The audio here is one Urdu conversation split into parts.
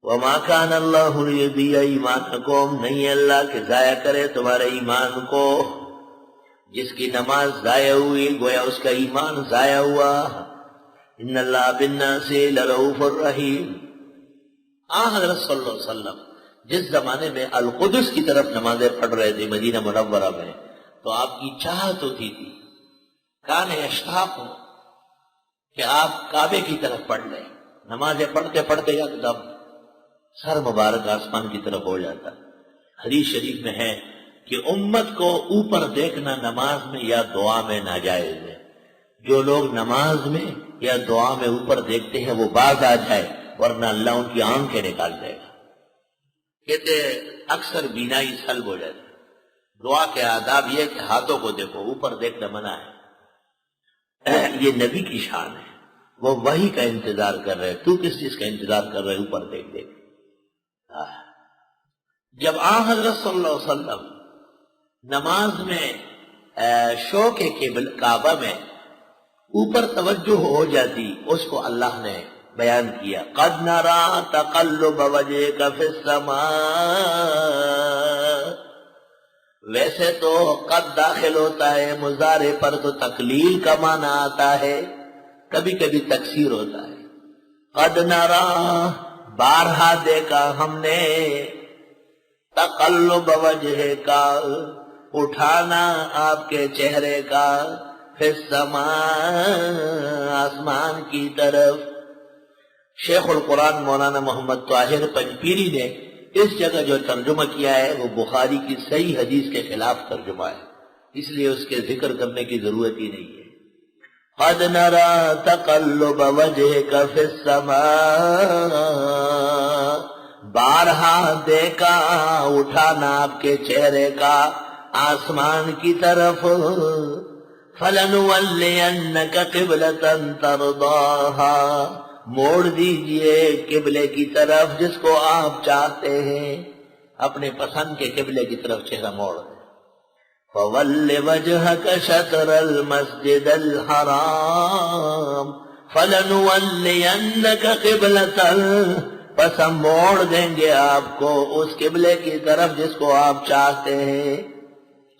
وما كان اللہ لیضیع ایمانکم، نہیں اللہ کہ ضائع کرے تمہارے ایمان کو. جس کی نماز ضائع ہوئی گویا اس کا ایمان ضائع ہوا. ان اللہ بالناس لرؤوف الرحیم. حضرت صلی اللہ علیہ وسلم جس زمانے میں القدس کی طرف نمازیں پڑھ رہے تھے مدینہ منورہ میں، تو آپ کی چاہت ہوتی تھی، کان اشتاق ہو کہ آپ کعبے کی طرف پڑھ لیں. نمازیں پڑھتے پڑھتے یکدم سر مبارک آسمان کی طرف ہو جاتا. حدیث شریف میں ہے کہ امت کو اوپر دیکھنا نماز میں یا دعا میں ناجائز ہے. جو لوگ نماز میں یا دعا میں اوپر دیکھتے ہیں وہ باز آ جائے، ورنہ اللہ ان کی آنکھیں نکال دے گا. کہتے اکثر بینائی سلب ہو جاتی. دعا کے آداب یہ کہ ہاتھوں کو دیکھو، اوپر دیکھنا منع ہے. یہ نبی کی شان ہے، وہ وحی کا انتظار کر رہے. تو کس چیز کا انتظار کر رہے اوپر دیکھ دیکھ. جب حضرت صلی اللہ علیہ وسلم نماز میں شوق کعبہ میں اوپر توجہ ہو جاتی، اس کو اللہ نے بیان کیا. قد نرى تقلب وجهك في السماء. ویسے تو قد داخل ہوتا ہے مضارع پر تو تقلیل کا معنی آتا ہے، کبھی کبھی تکسیر ہوتا ہے. قد نرى بارہا دیکھا ہم نے، تقلب وجہ کا اٹھانا آپ کے چہرے کا، فی السماء آسمان کی طرف. شیخ القرآن مولانا محمد طاہر پنجپیری نے اس جگہ جو ترجمہ کیا ہے وہ بخاری کی صحیح حدیث کے خلاف ترجمہ ہے، اس لیے اس کے ذکر کرنے کی ضرورت ہی نہیں ہے. قد نرى تقلب وجهك في السماء. بارہا دیکھا اٹھانا آپ کے چہرے کا آسمان کی طرف. فَلَنُوَلِّيَنَّكَ قِبْلَةً تَرْضَاهَا. موڑ دیجئے قبلے کی طرف جس کو آپ چاہتے ہیں، اپنے پسند کے قبلے کی طرف چہرہ موڑ دیں. فَوَلِّ وَجْهَكَ شَطْرَ الْمَسْجِدِ الْحَرَامِ فَلَنُوَلِّيَنَّكَ قِبْلَةً. پس ہم موڑ دیں گے آپ کو اس قبلے کی طرف جس کو آپ چاہتے ہیں.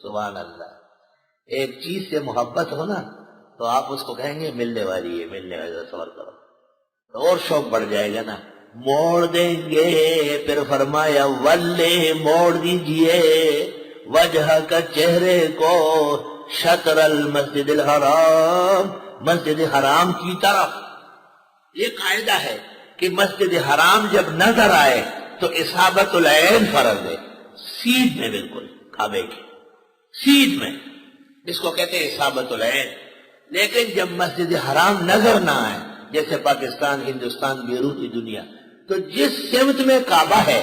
سبحان اللہ. ایک چیز سے محبت ہونا تو آپ اس کو کہیں گے ملنے والی ہے، ملنے والی. صبر کرو تو اور شوق بڑھ جائے گا نا. موڑ دیں گے. پھر فرمایا ولے موڑ دیجئے وجہ کا چہرے کو، شطر المسجد الحرام مسجد حرام کی طرف. یہ قاعدہ ہے کہ مسجد حرام جب نظر آئے تو اصابت العین فرض ہے، سیدھ میں، بالکل کعبے کے سیدھ میں، اس کو کہتے ہیں اصابت العین. لیکن جب مسجد حرام نظر نہ آئے، جیسے پاکستان، ہندوستان، بیروتی دنیا، تو جس سمت میں کعبہ ہے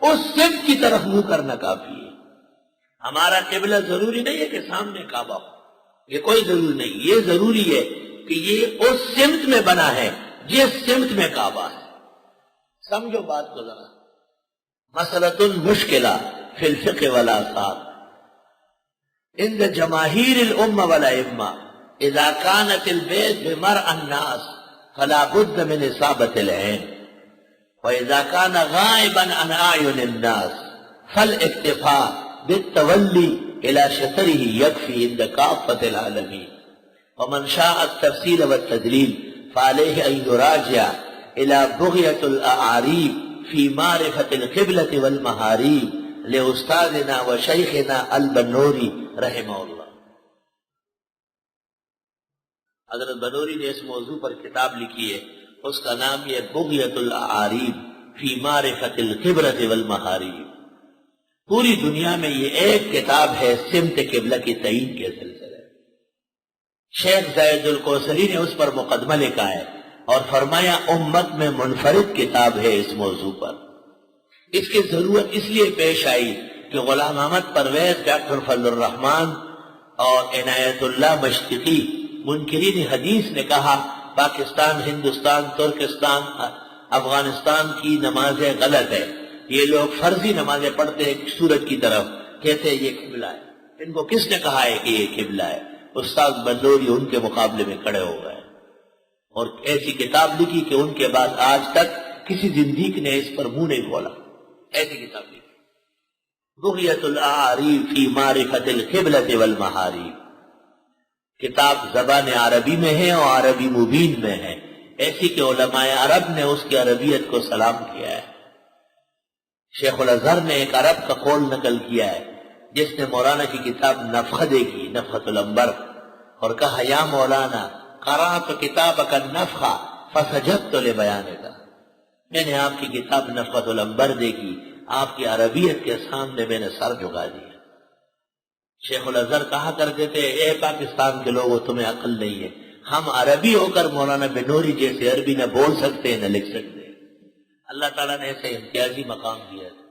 اس سمت کی طرف منہ کرنا کافی ہے. ہمارا قبلہ ضروری نہیں ہے کہ سامنے کعبہ ہو، یہ کوئی ضروری نہیں. یہ ضروری ہے کہ یہ اس سمت میں بنا ہے جس سمت میں کعبہ ہے. سمجھو بات کو ذرا. مسئلۃ مشکلہ فی الفقہ والآثار عند جماہیر الامہ والائمہ. اذا كانت البيت بمرء الناس فلا بد من اصابة العين، واذا كان غائبا عن اعين الناس فالاكتفاء بالتولي الى شطره يكفي عند كافة العالمين. ومن شاء التفصيل والتدليل فعليه ان يراجع الى بغية الاعاريب في معرفة القبلة والمحاريب لاستاذنا وشيخنا البنوری رحمہ اللہ. حضرت بنوری نے اس موضوع پر کتاب لکھی ہے، اس کا نام یہ بغیۃ الاعاریب فی معرفۃ القبلۃ والمحاریب. پوری دنیا میں یہ ایک کتاب ہے سمت قبلہ کی تعین کے سلسلے. شیخ زید الکوثری نے اس پر مقدمہ لکھا ہے اور فرمایا امت میں منفرد کتاب ہے اس موضوع پر. اس کی ضرورت اس لیے پیش آئی کہ غلام احمد پرویز، ڈاکٹر فضل الرحمان اور عنایت اللہ مشتقی منکرین حدیث نے کہا پاکستان، ہندوستان، ترکستان، افغانستان کی نمازیں غلط ہے. یہ لوگ فرضی نمازیں پڑھتے ہیں سورج کی طرف، کہتے ہیں یہ قبلہ ہے. ان کو کس نے کہا ہے کہ یہ قبلہ ہے؟ استاد بنوری ان کے مقابلے میں کھڑے ہو گئے اور ایسی کتاب لکھی کہ ان کے بعد آج تک کسی زندیق نے اس پر منہ نہیں کھولا. ایسی کتاب لکھی بغیت الاعاریب فی معرفت القبلۃ والمحاریب. کتاب زبان عربی میں ہے اور عربی مبین میں ہے، ایسی کہ علماء عرب نے اس کی عربیت کو سلام کیا ہے. شیخ الازہر نے ایک عرب کا قول نقل کیا ہے جس نے مولانا کی کتاب نفخہ دیکھی، نفخۃ الانبر، اور کہا یا مولانا قرأت کتابک النفخہ فسجدت لبیانک. میں نے آپ کی کتاب نفخۃ الانبر دیکھی، آپ کی عربیت کے سامنے میں نے سر جھکا دیا. شیخ الازہر کہا کرتے تھے اے پاکستان کے لوگوں تمہیں عقل نہیں ہے، ہم عربی ہو کر مولانا بنوری جیسے عربی نہ بول سکتے نہ لکھ سکتے. اللہ تعالیٰ نے ایسے امتیازی مقام دیا ہے.